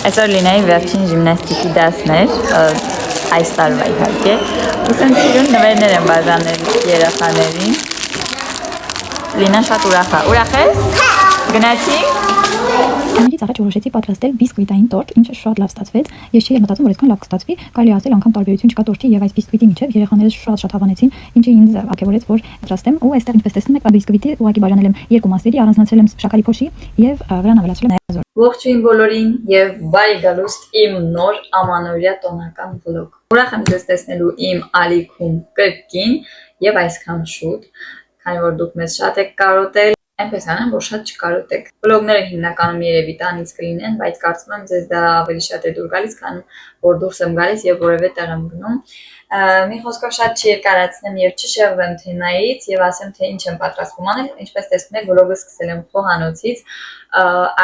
Այսօր Լինայի վերջին ժիմնաստիկի դասն էր, այս տարվա իհարկե, ու սենց սիրուն նվերներ են բաժանել երեխաներին։ Լինան շատ ուրախ է։ Ուրախ ես? Գնացի՞։ Ամենից առաջ որոշեցի պատրաստել բիսկվիտային տորտ, ինչը շատ լավ ստացվեց։ Ես չէի մտածում, որ այսքան լավ կստացվի, կարելի ասել անգամ տարբերություն չկա տորտի եւ այս բիսկվիտի միջեւ։ Երեխաները շատ հավանեցին, ինչը ինձ ակերորեց, որ պատրաստեմ ու այստեղ ինչպես տեսնում եք, բիսկվիտի ուղղակի բաժանել եմ երկու մասերի, առանձնացրել եմ շաքարի փոշի եւ վրան ավելացրել եմ նայազոր։ Ողջույն բոլորին եւ բարի գալուստ իմ նոր ամանորյա տոնական վլոգ։ Ուրախ եմ ձեզ տեսնելու իմ ալիքում կրկին եւ այսքան շուտ, քանի որ դուք մեզ շատ եք կարոտել, այնպես անեմ, որ շատ չկարոտեք։ Վլոգները հիմնականում երևի տանից կլինեն, բայց կարծում եմ ձեզ դա ավելի շատ է դուր գալիս, քան որ դուրս եմ գալիս եւ որևէ տեղ եմ գնում։ Մի խոսքով շատ չերկարացնեմ եւ չշեղվեմ թեմայից եւ ասեմ թե ինչ եմ պատրաստվում անել, ինչպես տեսնում եք, վլոգը սկսել եմ խոհանոցից,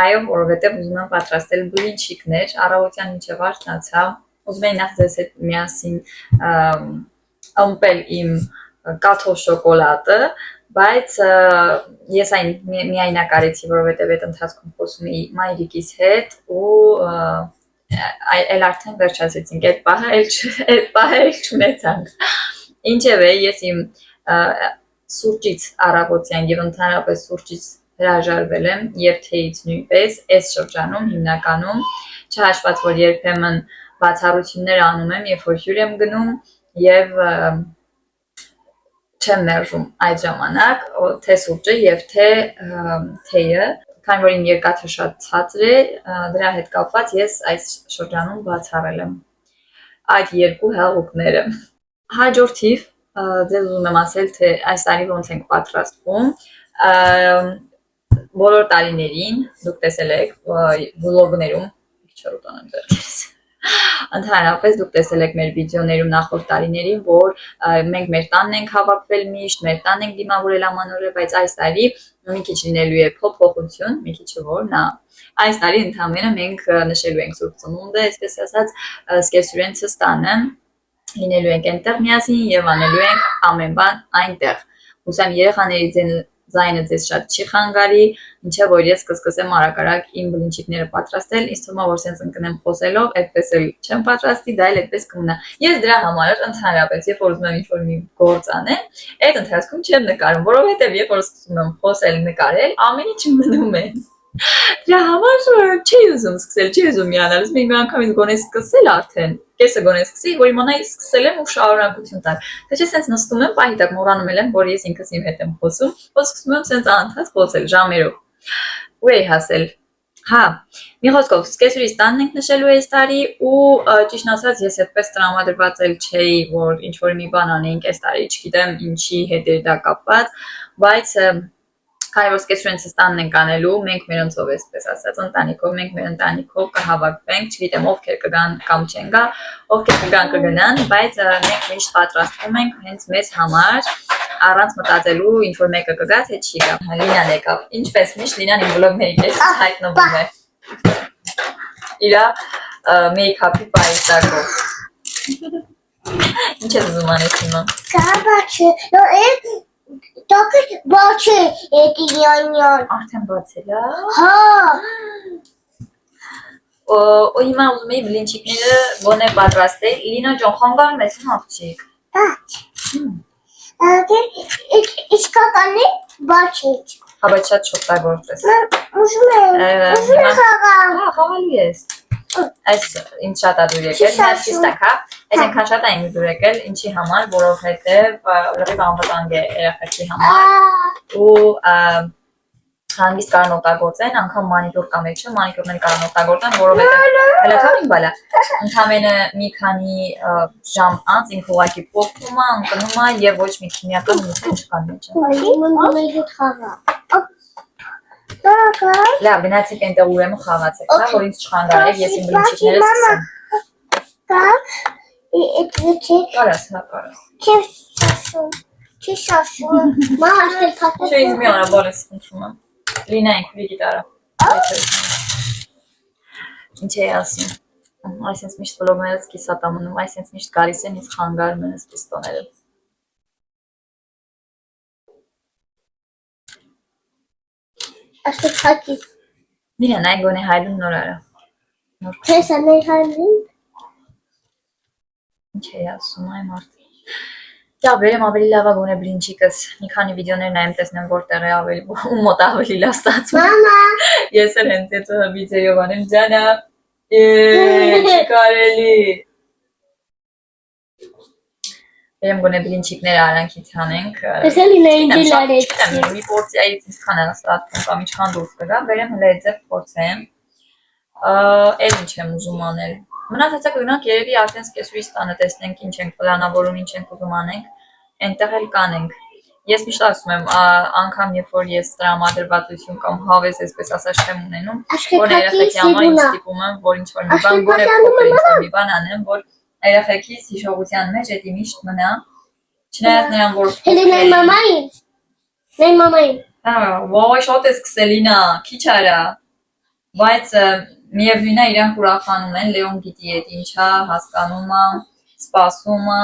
այո, որովհետեւ ուզում եմ պատրաստել բլինչիկներ, առավոտյան մինչեւ արթնացա, ուզում եի նախ ձեզ հետ միասին ըմպել իմ կաթով շոկոլադը, բայց ես այն միայնակ արեցի, որովհետեւ այդ ընթացքում խոսում էի մայրիկիս հետ ու այլ արդեն վերջացրեցինք այդ պահը էլ չունեցանք։ Ինչևէ, ես իմ սուրճից առավոտյան եւ ընդհանրապես սուրճից հրաժարվել եմ եւ թեյից նույնպես այս շրջանում հիմնականում չհաշված որ երբեմն բացառություններ անում եմ, երբ որ հյուր եմ գնում եւ չեմ մերժում այդ ժամանակ թե սուրճը եւ թե թեյը, քանի որ իմ երկաթը շատ ցածր է, դրա հետ կապված ես այս շրջանում բացառել եմ այդ երկու հեղուկները։ Հաջորդիվ ձեզ ուզում եմ ասել, թե այս տարի ոնց ենք պատրաստվում։ Բոլոր տարիներին դուք տեսել եք վլոգներում, չորուտան եմ ձեռքերս։ Ընդհանրապես դուք տեսել եք մեր վիդեոներում նախորդ տարիներին, որ մենք մեր տանն ենք հավաքվել միշտ, մեր տանն ենք դիմավորել ամանորը, բայց այս տարի մի քիչ լինելու է փոփոխություն, մի քիչ որ նա այս տարի ընդհանրապես մենք նշելու ենք Սուրբ Ծնունդը, այսպես ասած, սկեսուրենցս տանը լինելու ենք այնտեղ միասին եւ անելու ենք ամեն բան այնտեղ։ Հուսամ երեխաների ձայնը ձեզ շատ չի խանգարի, ինչեւ որ ես կսկսեմ արագ իմ բլինչիկները պատրաստել, ինձ թվում է որ sense ընկնեմ խոսելով, այդպես էլ չեմ պատրաստի, դա էլ այդպես կմնա։ Ես դրա համար ընդհանրապես երբ որ ուզում եմ ինչ-որ մի գործ անեմ, այդ ընթացքում չեմ նկարում, որովհետեւ երբ որ սկսում եմ խոսել, նկարել, ամեն ինչ մնում է։ Դրա համար չի ուզում սկսել, չի ուզում միանալ, ուզում եմ մի անգամից գոնե սկսել արդեն, կեսը գոնե սկսեի, որ իմանայի սկսել եմ ու շարունակություն տալ։ Թե չէ sense նստում եմ, պահի տակ մոռանում եմ, որ ես ինքս իմ հետ եմ խոսում, ու սկսում եմ sense անընդհատ խոսել ժամերով։ Ու էի հասել։ Հա, մի խոսքով, սկեսուրից տանն ենք նշելու այս տարի ու ճիշտ ասած ես այդպես տրամադրված էլ չէի, որ ինչ որ մի բան անենք այս տարի, չգիտեմ ինչի հետ էր դա կապված, բայց քանի որ սկեսուրենցս տանն ենք անելու, մենք մերոնցով այսպես ասած, ընտանիքով, մենք մեր ընտանիքով կհավաքվենք, չգիտեմ ովքեր կգան կամ չեն գա, ովքեր կգան կգնան, բայց մենք միշտ պատրաստվում ենք հենց մեզ համար, առանց մտածելու ինչ որ մեկը կգա, թե չի գա։ Լինան եկավ։ Ինչպես միշտ Լինան իմ վլոգների կեսից հայտնվում է։ Իրա մեյքափի պայուսակով։ Ինչ ես ուզում անես հիմա։ Կաբաչը, Տոկը բաչը եկիյանյան։ Արդեն բացել է։ Հա։ Ու հիմա ուզում էի բլինչիկները գոնե պատրաստել։ Լինա ջան, խանգարում ես աղջիկ։ Բաչ։ Իսկականի բաչը։ Հա, բայց շատ շոկտագործ ես։ Ուզում եմ խաղալ։ Հա, խաղալու ես։ Այս ինձ շատ է դուր եկել, բայց ճիշտ է, այս այնքան շատ է ինձ դուր եկել, ինչի համար, որովհետև լրիվ անվտանգ է երեխեքի համար ու հանգիստ կարող օգտագործեն, անգամ մանիկյուր կամ էլ չէ, մանիկյուրն էլ կարող օգտագործեն, որովհետև հələ թողին բալա, ընդամենը մի քանի ժամ անց ինքը ուղղակի փոխվում է, ընկնում է եւ ոչ մի քիմիական նյութեր չկան մեջը։ Լավ, գնացեք այնտեղ ուրեմն խաղացեք, հա, որ ինձ չխանգարեք, ես իմ բլինչիկները սկսեմ։ Կարաս, հա, կարաս։ Չի շաշում։ Մահաշտել կատը։ Չէ, ինձ մի արա բալես խնդրում եմ։ Լինային քուրիկի տարա։ Ինչ էի ասում։ Այսինքն միշտ վլոգներս կիսատ ամնում, այսինքն միշտ գալիս են ինձ խանգարում են այսպես տոները։ Ասեցակի։ Լինան այն գոնե հայլուն նոր արա։ Քեսանե հալին։ Ինչ է ասում այ մարդ։ Դա վերեմ ավելի լավ է գոնե բլինչիկս։ Մի քանի վիդեոներ նայեմ տեսնեմ որտեղ է ավելի ու մոտ ավելի լավ ստացվում։ Մամա, Ես էլ հենց այդ վիդեոյով անեմ ջանա։ Չի կարելի։ Վերեմ գոնե բլինչիկները արանքից հանենք։ տեսել ինային դիլարեց։ Մի պորցիայից ինչքան է ստացվում կամ ինչքան դուրս կգա, վերեմ հենց այդ ձև փորձեմ։ Էլ ինչ եմ ուզում անել։ Մնացածը կգնանք երևի արդեն սկեսուրից տանը տեսնենք ինչ ենք պլանավորում, ինչ ենք ուզում անենք, այնտեղ էլ կանենք։ Ես միշտ ասում եմ, անգամ երբ որ ես տրամադրվածություն կամ հավես այսպես ասած չեմ ունենում, որ երեխեքի համար ինձ ստիպում եմ, որ ինչ որ մի բան գոնե փոքր ինչ-որ մի բան անեմ, որ երեխեքիս հիշողության մեջ էդի միշտ մնա, չնայած նրան որ Հելենայի մամային։ Նայ մամային։ Ոյ շոտ է սկսել ինա, քիչ արա։ Բայց միևնույն է իրանք ուրախանում են, Լեոն գիտի այդ ինչա, հասկանում է, սպասում է։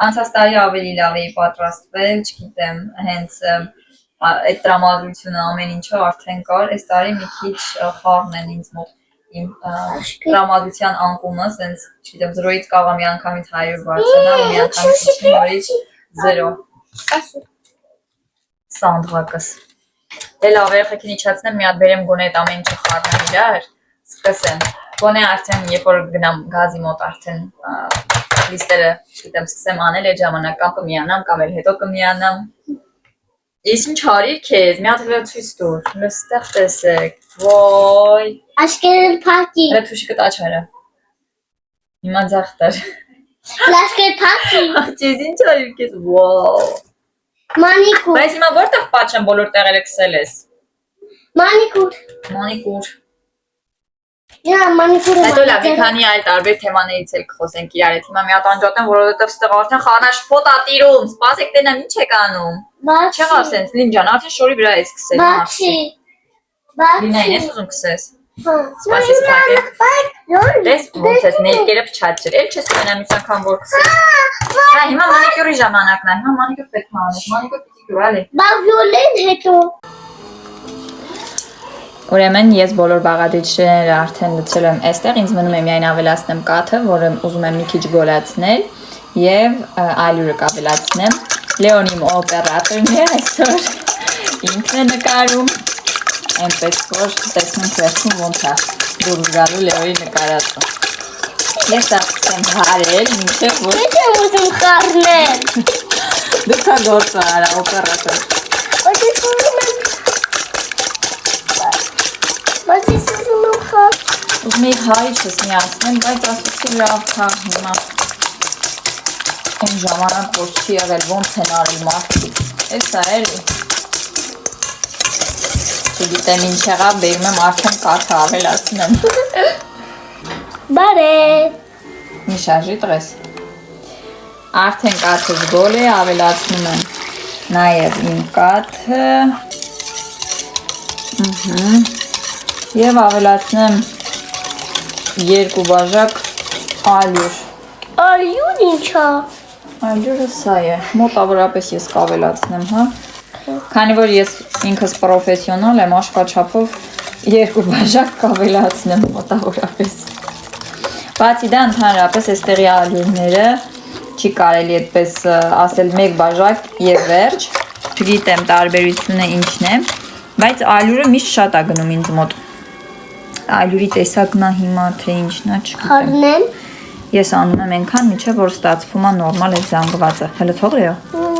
Անցած տարի ավելի լավ էի պատրաստվել, չգիտեմ, հենց այդ տրամադրությունը ամեն ինչը արդեն կար, այս տարի մի քիչ խառն են ինձ մոտ իմ տրամադրության անկումը, սենց, չգիտեմ, 0-ից կարող մի անգամից 100 բարձրանալ, մի անգամից 0-ից 0։ Սանդղակս։ Դե լավ, երեխեքին իջացնեմ, մի հատ բերեմ գոնե այդ ամեն ինչը խառնեմ իրար, սկսեմ։ Գոնե արդեն, երբ որ գնամ գազի մոտ արդեն լիստերը, չգիտեմ, սկսեմ անել այդ ժամանակ կամ կմիանամ, կամ էլ հետո կմիանամ։ Ես ինչ արիր քեզ, մի հատ ցույց տուր, լստեղ տեսեք, ոյ։ Աշկերել փակի։ Հələ թուշիկը աչարա։ Հիմա ձախ տար։ Լաշկեր փակի։ Աղջես ինչ արիր քեզ, վաու։ Մանիկուր։ Բայց հիմա որտեղ պատշեմ բոլոր տեղերը քսել ես։ Մանիկուր։ Մանիկուր։ Յա, մանիկուրը։ Հետո լավ, մի քանի այլ տարբեր թեմաներից էլ կխոսենք իրար հետ։ Հիմա մի հատ անջատեմ, որովհետև ստեղ արդեն խառնաշփոթ ա տիրում։ Սպասեք տենամ, ինչ եք անում։ Չեղավ սենց, Լին ջան, արդեն շորի վրա ես քսել։ Բացի։ Լինային ես ուզում քսես։ Հա։ Սպասես փակեք։ Յոն։ Դες ոնց ես ներկերը փչացրել, էլ չես ունենամ ինչ անգամ որ քսես։ Հա, հիմա մանիկյուրի ժամանակն է, հիմա մանիկյուր պետք է անես, մանիկյուր պիտի գյուր, ալի։ Բա վիոլեն հետո։ Ուրեմն ես բոլոր բաղադրիչները արդեն լցրել եմ այստեղ, ինձ մնում է միայն ավելացնեմ կաթը, որը ուզում եմ մի քիչ գոլացնել եւ ալյուրը կավելացնեմ։ Լեոնի օպերատորն է այսօր ինքն է նկարում, այնպես որ տեսնենք վերջում ոնց է դուրս գալու Լեոնի նկարածը։ Ես ասեմ հարել, ինչեւ որ Ես եմ ուզում խառնել։ դու կա գործը արա օպերատոր։ Բայց ուզում եմ խառնել։ Ուզում եի հայ չես միացնեմ, բայց ասեցի լավ թաղ հիմա այն ժամանակ որ չի եղել ոնց են արել մարդիկ, էս է էլի, չգիտեմ ինչ եղավ, բերում եմ արդեն կաթը ավելացնեմ, Բարե։ մի շարժի տղես, արդեն կաթը զգոլ է, ավելացնում եմ նաև իմ կաթը, և ավելացնեմ 2 բաժակ ալյուր։ Ալյուն ինչա։ Ալյուրը սա է, մոտավորապես ես կավելացնեմ, հա։ Քանի որ ես ինքս պրոֆեսիոնալ եմ, աշխաչափով 2 բաժակ կավելացնեմ մոտավորապես։ Բացի դա ընդհանրապես այստեղի ալյուրները չի կարելի այդպես ասել 1 բաժակ եւ վերջ, չգիտեմ տարբերությունը ինչն է, բայց ալյուրը միշտ շատ է գնում ինձ մոտ։ Ալյուրի տեսակն է հիմա թե ինչն է, չգիտեմ։ Խառնեմ։ Ես անում եմ այնքան, միջև որ ստացվում է նորմալ այդ զանգվածը։ Հələ թողրեո։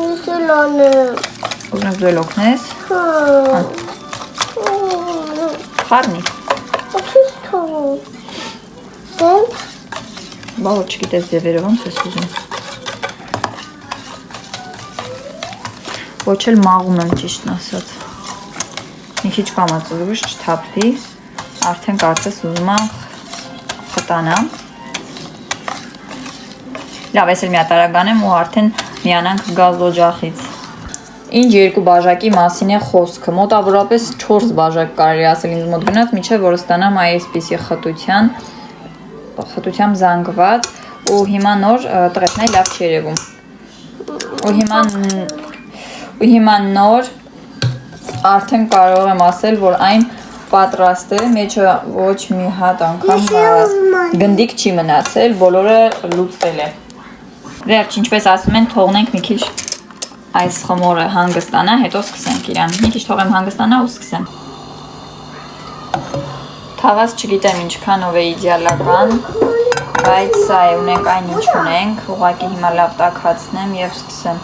Ես էլ անեմ։ Ուզում ես դու օգնես։ Հա։ Խառնի։ Ինչի՞ թողում։ Սենց։ Բա որ չգիտես ձևերը ոնց ես ուզում։ Ոչ էլ մաղում եմ ճիշտն ասած։ Մի քիչ կամաց ուզում չթափվի։ Արդեն կարծես ուզում եմ խտանամ։ Լավ, ես էլ մի հատ արագանեմ ու արդեն միանանք գազ օջախից։ Ինչ 2 բաժակի մասին է խոսքը, մոտավորապես 4 բաժակ կարելի ասել ինձ մոտ գնաց, մինչև որ ստանամ այսպիսի խտությամբ զանգված ու հիմա նոր տղետնայ լավ չի երևում։ Ու հիմա նոր արդեն կարող եմ ասել, որ այն պատրաստ է, մեջը ոչ մի հատ անգամ գնդիկ չի մնացել, բոլորը լուծվել է։ Վերջ, ինչպես ասում են, թողնենք մի քիչ այս խմորը հանգստանա, հետո սկսենք իրան։ Մի քիչ թողեմ հանգստանա ու սկսեմ։ Թավաս չգիտեմ ինչքանով է իդեալական, բայց սա է, ունենք այն ինչ ունենք, ուղղակի հիմա լավ տաքացնեմ եւ սկսեմ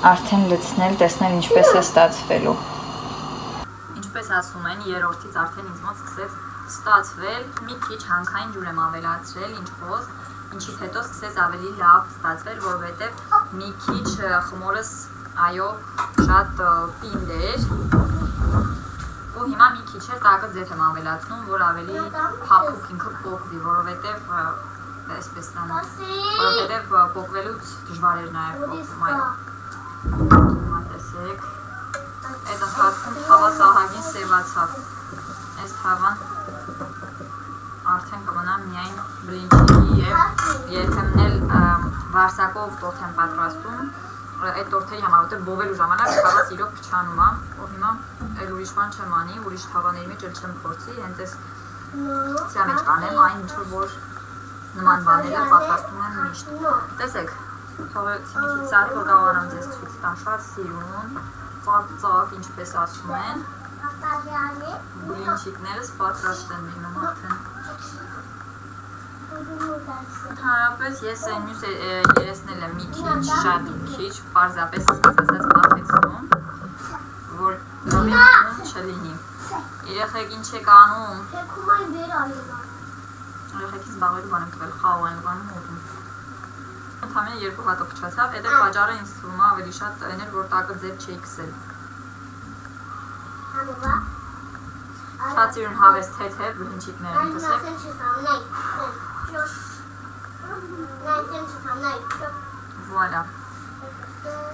արդեն լցնել, տեսնել ինչպես է ստացվելու։ Ինչպես ասում են, երրորդից արդեն ինձ մոտ սկսեց ստացվել, մի քիչ հանքային ջուր եմ ավելացրել, ինչ խոսք, ինչից հետո սկսեց ավելի լավ ստացվել, որովհետև մի քիչ խմորս այո շատ պինդ էր ու հիմա մի քիչ է տակը ձեթ եմ ավելացնում, որ ավելի փափուկ ինքը պոկվի, որովհետև այսպես տանում, որովհետև պոկվելուց դժվար էր նաև պոկվում, այո։ Հիմա տեսեք, այդ ընթացքում թավա սահագին սևացավ, այս թավան արդեն կմնա միայն բլինչիկի և երբեմն էլ վարսակով տորթ եմ պատրաստում, այդ տորթերի համար, որտեղ բովելու ժամանակ թավաս իրոք փչանում է, ու հիմա էլ ուրիշ բան չեմ անի, ուրիշ թավաների մեջ էլ չեմ փորձի, հենց այս սրա մեջ կանեմ, այն ինչ որ նման բաները պատրաստում եմ միշտ։ Տեսեք, թողեցի մի քիչ սարք, որ կարողանամ ձեզ ցույց տամ, շատ սիրուն, ծակ, ինչպես ասում են, բլինչիկներս պատրաստ են լինում արդեն։ Հարապես ես այն մյուս երեսնել եմ մի քիչ, շատ քիչ, պարզապես ասած պատեցնում, որ նոմին չլինի։ Երեխեք ինչ եք անում։ Երեխեքից զբաղվելու բան եմ տվել, խաղ են բանում ուտում։ Ընդամենը երկու հատով փչացավ, այդ պատճառը ինձ թվում է ավելի շատ այն էր, որ տակը ձև չէի քսել։ Շատ սիրուն հավես թեթև բլինչիկներ են, տեսեք։ Voilà։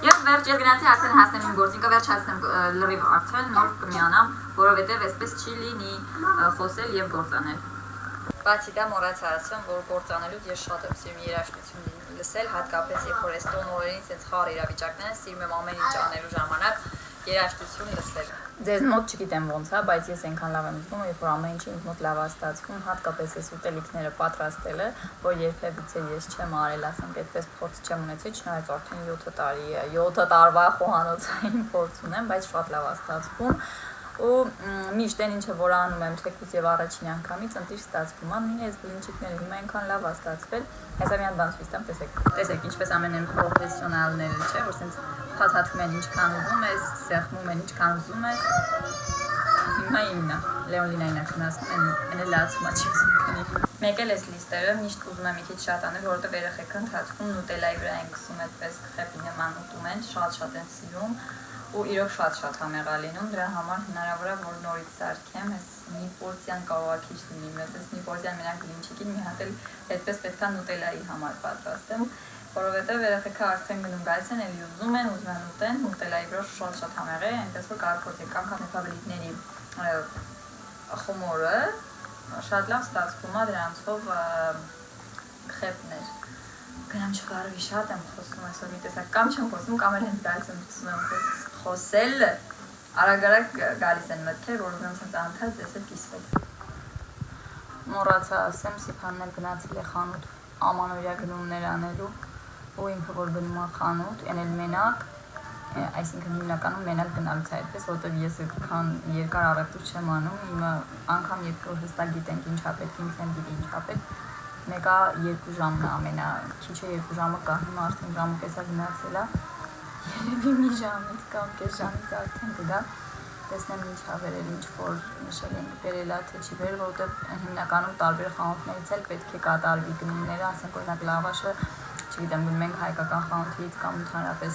Եվ վերջ ես գնացի արդեն հասնեմ իմ գործինքը, վերջացնեմ լրիվ արդեն, նոր կմիանամ, որովհետև այսպես չի լինի խոսել և գործանել։ Բացի դա մոռացա ասեմ, որ գործանելուց ես շատ եմ սիրում երաժշտություն լսել, հատկապես երբ որ այս տոն օրերին սենց խառ իրավիճակներ են, սիրում եմ ամեն ինչ անելու ժամանակ երաժշտություն լսել։ Ձեզ մոտ չգիտեմ ոնց է, բայց ես այնքան լավ եմ զգում, երբ որ ամեն ինչ ինձ մոտ լավ է ստացվում, հատկապես այս ուտելիքները պատրաստելը, որ երբևիցե ես չեմ արել, ասենք այդպես փորձ չեմ ունեցել, չնայած արդեն 7 տարի է, 7 տարվա խոհանոցային փորձ ունեմ, բայց շատ լավ է ստացվում։ Ու միշտ այն ինչը որ անում եմ, թեկուզ եւ առաջին անգամից ընտիր ստացվում է, նույնիսկ այս բլինչիկները հիմա այնքան լավ է ստացվել։ Հեսա մի հատ բան ցույց տամ, տեսեք, ինչպես ամեն են պրոֆեսիոնալները, չէ, որ սենց փաթաթում են ինչքան ուզում ես, սեղմում են ինչքան ուզում ես։ Հիմա իմն է, Լեոնլինային ակնասում են լացում չի ուզում քնի։ Մեկ էլ այս լիստերը միշտ ուզում եմ մի քիչ շատ անել, որովհետև երեխեքը ընթացքում նուտելայի վրա են քսում այդպես խեպի նման ուտում են, շատ են սիրում ու իրոք շատ համեղ է լինում, դրա համար հնարավոր է որ նորից սարքեմ, այս մի պորցիան կարող է քիչ լինի, այս մի պորցիան մենակ բլինչիկին մի հատ էլ այդպես պետք է նուտելայի համար պատրաստեմ, որովհետև երեխեքը արդեն գնում գալիս են, էլի ուզում են ուտեն, նուտելայի վրա շատ համեղ է, այնպես որ կարող փորձեք անգամ հետաբլիթների խմորը շատ լավ ստացվում է դրանցով խեպներ։ Գնամ չկարողի շատ եմ խոսում այսօր մի տեսակ, կամ չեմ խոսում, կամ էլ հենց գալիս եմ սկսում եմ խոսել, արագ գալիս են մտքեր, որ ուզում եմ անթաց ես էլ կիսվել։ Մոռացա ասեմ, Սիփանն էլ գնացել է խանութ ամանորյա գնումներ անելու, ու ինքը որ գնում է խանութ, այն էլ մենակ, այսինքն հիմնականում մենակ գնալուց է այդպես, որտեղ ես այդքան երկար առևտուր չեմ անում, հիմա անգամ երբ որ հստակ գիտենք ինչ ա պետք, ինքն եմ գիտի ինչ ա պետք, մեկա 2 ժամն է ամենաքիչը 2 ժամը կա, հիմա արդեն ժամը կեսա գնացել է, երևի մի ժամից կամ կես ժամից արդեն կգա, տեսնեմ ինչ ա վերել, ինչ որ նշել ենք վերել ա, թե չի վերել, որովհետև հիմնականում տարբեր խանութներից էլ պետք է կատարվի գնումները, ասենք օրինակ լավաշը, չգիտեմ, գնում ենք հայկական խանութից կամ ընդհանրապես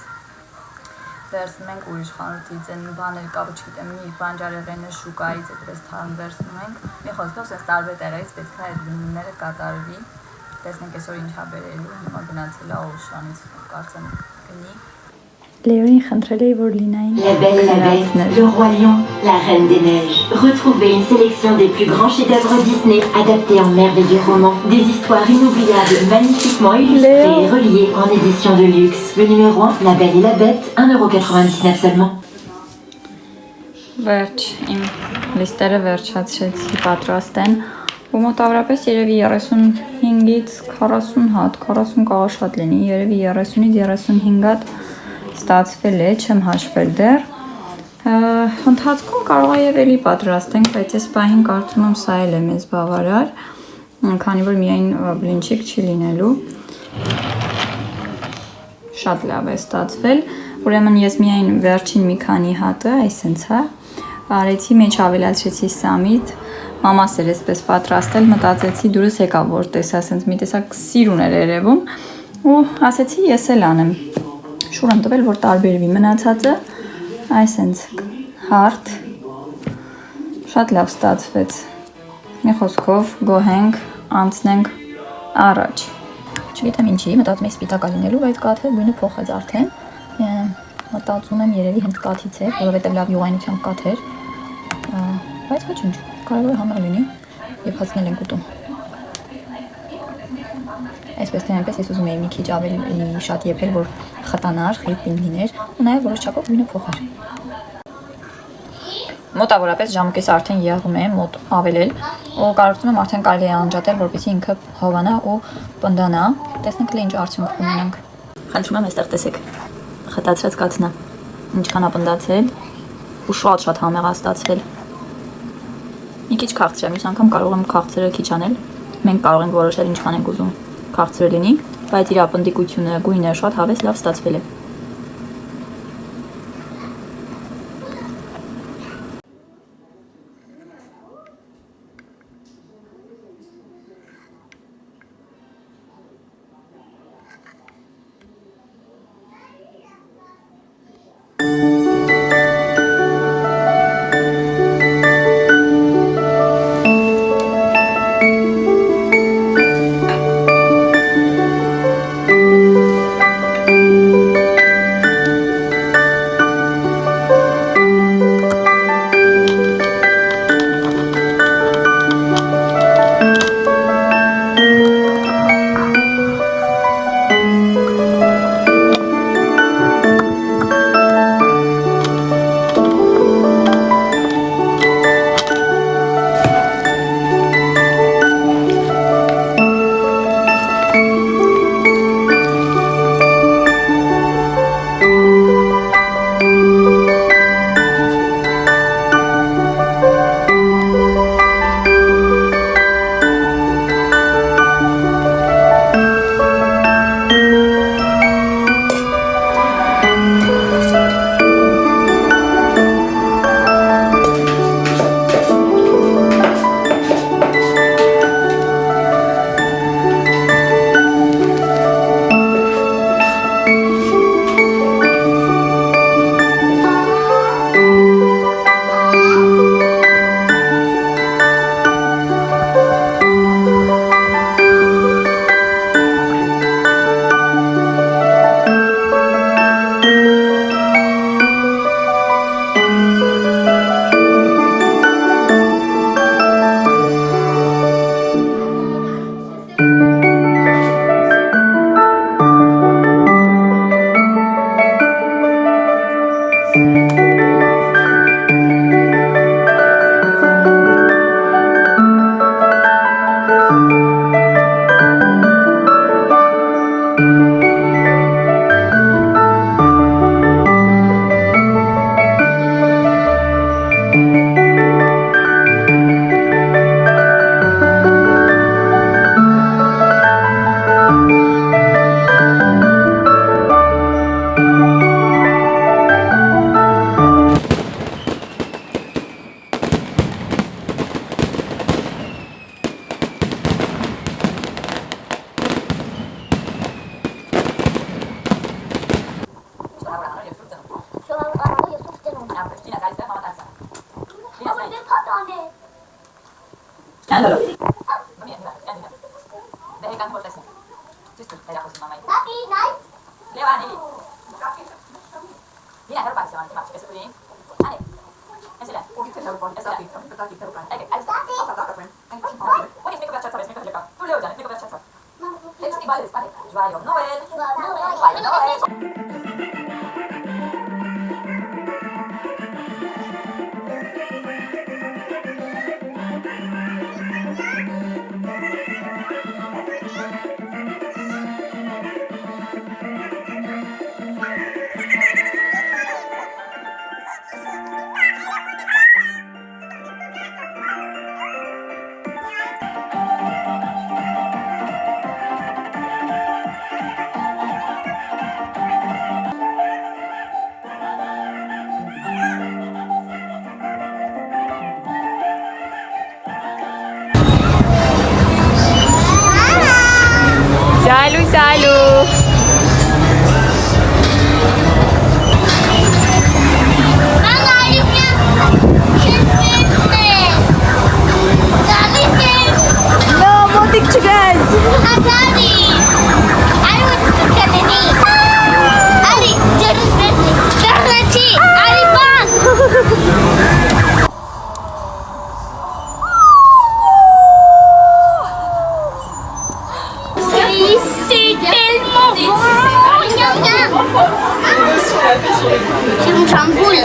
վերցնում ենք ուրիշ խանութից, այն բաներ կապը չգիտեմ, մի բանջարեղենը շուկայից այդպես թարմ վերցնում ենք, մի խոսքով սենց տարբեր տեղերից պետք է այդ գնումները կատարվի, տեսնենք այսօր ինչ ա բերելու, հիմա գնացել ա Օշանից, կարծեմ գնի։ Léonie խնդրել էի, որ Լինային La Belle et la Bête, Le Roi Lion, La Reine des Neiges. Retrouvez une sélection des plus grands chefs-d'œuvre Disney adaptés en merveilleux romans. Des histoires inoubliables, magnifiquement illustrées et reliées en édition de luxe. Le numéro 1, La Belle et la Bête, 1,99 € seulement. Վերջ, իմ լիստերը վերջացրեցի պատրաստեն ու մոտավորապես երևի 35-ից 40 հատ, 40 կարող շատ լինի, երևի 30-ից 35 հատ ստացվել է, չեմ հաշվել դեռ։ Ընթացքում կարող է եւ էլի պատրաստենք, բայց այս պահին կարծում եմ սա էլ է մեզ բավարար, քանի որ միայն բլինչիկ չի լինելու։ Շատ լավ է ստացվել, ուրեմն ես միայն վերջին մի քանի հատը, այսենց հա, արեցի, մեջ ավելացրեցի սամիտ, մամաս էր այսպես պատրաստել, մտածեցի դուրս եկավ, որ տեսա, ասենց մի տեսակ սիր ուներ երևում ու ասեցի ես էլ անեմ, շուր եմ տվել, որ տարբերվի մնացածը, այսենց հարթ, շատ լավ ստացվեց, մի խոսքով գոհենք, անցնենք առաջ, չգիտեմ ինչի, մտածում եմ սպիտակա լինելու, բայց կաթը գույնը փոխեց արդեն, մտածում եմ երևի հենց կաթից էր, որովհետև լավ յուղայնությամբ կաթ էր, բայց ոչինչ, կարևորը համեղ լինի եւ հացնել ենք ուտում։ Այսպես թե այնպես ես ուզում էի մի քիչ ավելի շատ եփել, որ խտանար, խրիպ լիներ ու նաեւ որոշ չափով գույնը փոխեր։ Մոտավորապես ժամկես արդեն եղում է, մոտ ավելել ու կարծում եմ արդեն կարելի է անջատել, որպեսզի ինքը հովանա ու պնդանա։ Տեսնենք թե ինչ արդյունք ունենանք։ Խնդրում եմ այստեղ տեսեք։ Խտացրած կաթն է, ինչքան է պնդացել ու շատ համեղ է ստացվել։ Մի քիչ քաղցր է, մյուս անգամ կարող եմ քաղցրը քիչ անել։ Մենք կարող ենք որոշել ինչքան ենք ուզում քաղցրը լինի, բայց իր ապնդիկությունը, գույնը շատ հավես լավ ստացվել է։ Salut, salut. No, motik çıkaz. Şimdi şampul.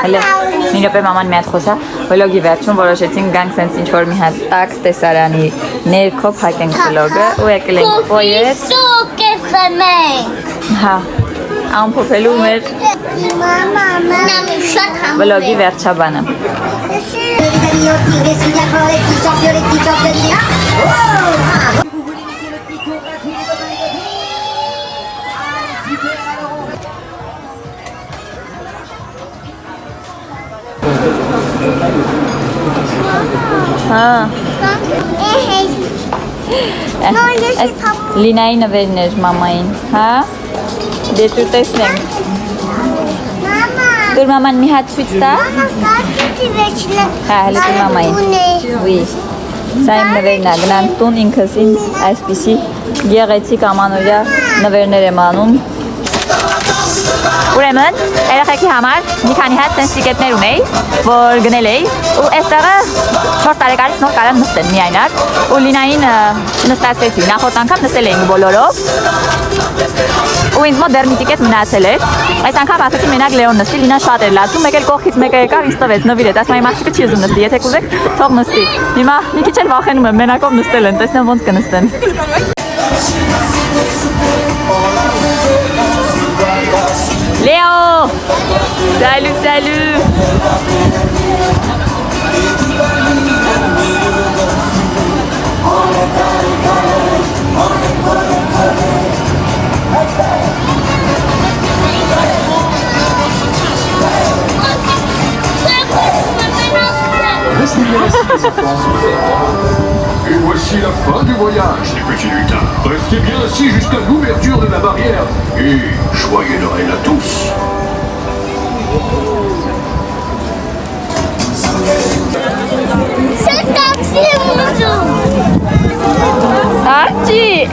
Հələ մի րոպե մաման մի հատ խոսա, վլոգի վերջում որոշեցինք գանք սենց ինչ որ մի հատ տակ տեսարանի ներքո փակենք վլոգը ու եկել ենք փոյեց։ Հա, ամփոփելու մեր վլոգի վերջաբանը։ Հա։ Լինայի նվերն էր մամային, հա։ Դե դու տեսնենք։ Դուր մաման մի հատ ցույց տա։ Հա, հələ դու մամային։ Oui։ Սա իմ նվերն է, գնանք տուն ինքս ինձ այսպիսի գեղեցիկ ամանորյա նվերներ եմ անում։ Ուրեմն, երեխեքի համար մի քանի հատ սենց տիկետներ ունեի, որ գնել էի, ու այստեղը 4 տարեկանից նոր կարան նստեն միայնակ, ու Լինային նստացրեցի, նախորդ անգամ նստել էինք բոլորով, ու ինձ մոտ դեռ մի տիկետ մնացել էր, այս անգամ ասեցի մենակ Լեոն նստի, Լինան շատ էր լացում, մեկ էլ կողքից մեկը եկավ, ինձ տվեց, նվիրեց, ասում եմ աղջիկը չի ուզում նստի, եթե կուզեք, թող նստի, հիմա մի քիչ էլ վախենում եմ, մենակով նստել են, տեսնեմ ոնց կնստեն։ Léo! Salut, salut! Et voici la fin du voyage, les petits lutins. Restez bien assis jusqu'à l'ouverture de la barrière. Et joyeux Noël à tous. Sen taksiye vurdun. Archie!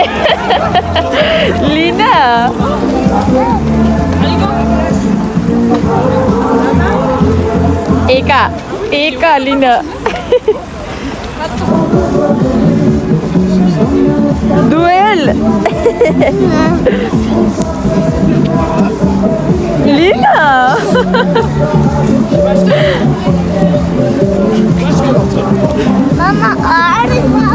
Lina! Eka, Lina. Duel! Lina! Mama ağrıyor.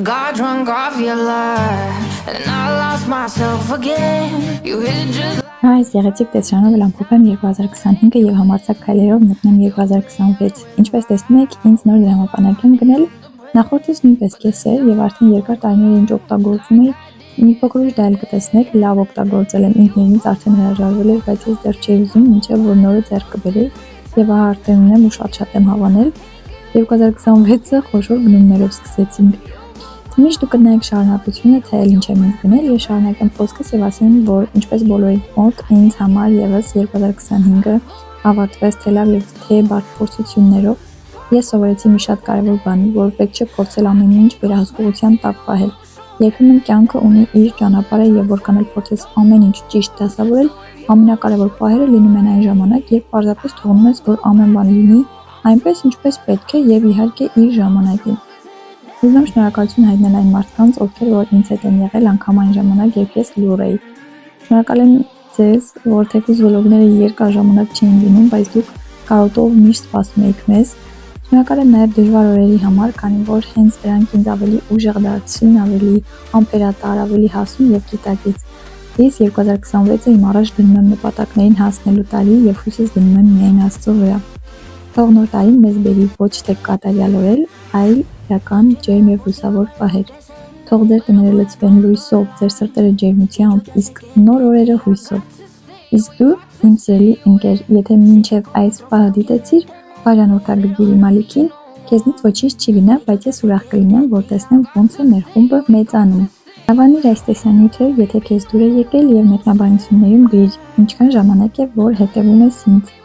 Got drunk off your lie, and I lost myself again. You hit just Այս գեղեցիկ տեսարանով ամփոփեմ 2025-ը եւ համարձակ քայլերով մտնեմ 2026։ Ինչպես տեսնում եք, ինձ նոր դրամապանակ եմ գնել։ Նախորդից նույնպես կես էր եւ արդեն երկար տարիներ ինչ օգտագործում էի։ Մի փոքր ուշ դա էլ կտեսնեք, լավ օգտագործել եմ ինքնինից արդեն հրաժարվել էր, բայց ես դեռ չէի ուզում մինչեւ որ նորը ձեռք կբերեի եւ արդեն ունեմ ու շատ եմ հավանել։ 2026-ը խոշոր գնումներով սկսեցինք։ Միշտ դուք կնայեք շարունակությունը, թե ինչ եմ ինձ գնել եւ շարունակեմ խոսքս եւ ասեմ, որ ինչպես բոլորի մոտ ինձ համար եւս 2025-ը ավարտվեց թե լավ եւ թե բարդ փորձություններով։ Ես սովորեցի մի շատ կարեւոր բան, որ պետք չէ փորձել ամեն ինչ վերահսկողության տակ պահել։ Երբեմն կյանքը ունի իր ճանապարհը եւ որքան էլ փորձես ամեն ինչ ճիշտ դասավորել, ամենակարևոր պահերը լինում են այն ժամանակ, երբ պարզապես թողնում ես, որ ամեն բան լինի այնպես, ինչպես պետք է եւ իհարկե իր ժամանակին։ Ուզում եմ շնորհակալություն հայտնել այն մարդկանց, ովքեր որ ինձ հետ են եղել անգամ այն ժամանակ, երբ ես լուր էի։ Շնորհակալ եմ ձեզ, որ թեկուզ վլոգները երկար ժամանակ չէին լինում, բայց դուք կարոտով միշտ սպասում եք մեզ։ Շնորհակալ եմ նաև դժվար օրերի համար, քանի որ հենց դրանք ինձ ավելի ուժեղ դարձրին, ավելի ամպերատար, ավելի հասուն եւ գիտակից։ Ես 2026-ը իմ առաջ դնում եմ նպատակներին հասնելու տարի եւ հույսս դնում եմ միայն Աստծո վրա։ Թող նոր տարին մեզ բերի ոչ թե կատարյալ օրեր, այլ իրական ջերմ եւ հուսավոր պահեր։ Թող ձեր տները լցվեն լույսով, ձեր սրտերը ջերմությամբ, իսկ նոր օրերը հույսով։ Իսկ դու, իմ սիրելի ընկեր, եթե մինչև այս պահը դիտեցիր Բարյանոթագիրի Մալիքին, քեզնից ոչինչ չի գնա, բայց ես ուրախ կլինեմ, որ տեսնեմ ոնց է մեր խումբը մեծանում։ Հավանիր այս տեսանյութը, եթե քեզ դուր է եկել եւ մեկնաբանություններում գրիր, ինչքան ժամանակ է, որ հետևում ես ինձ։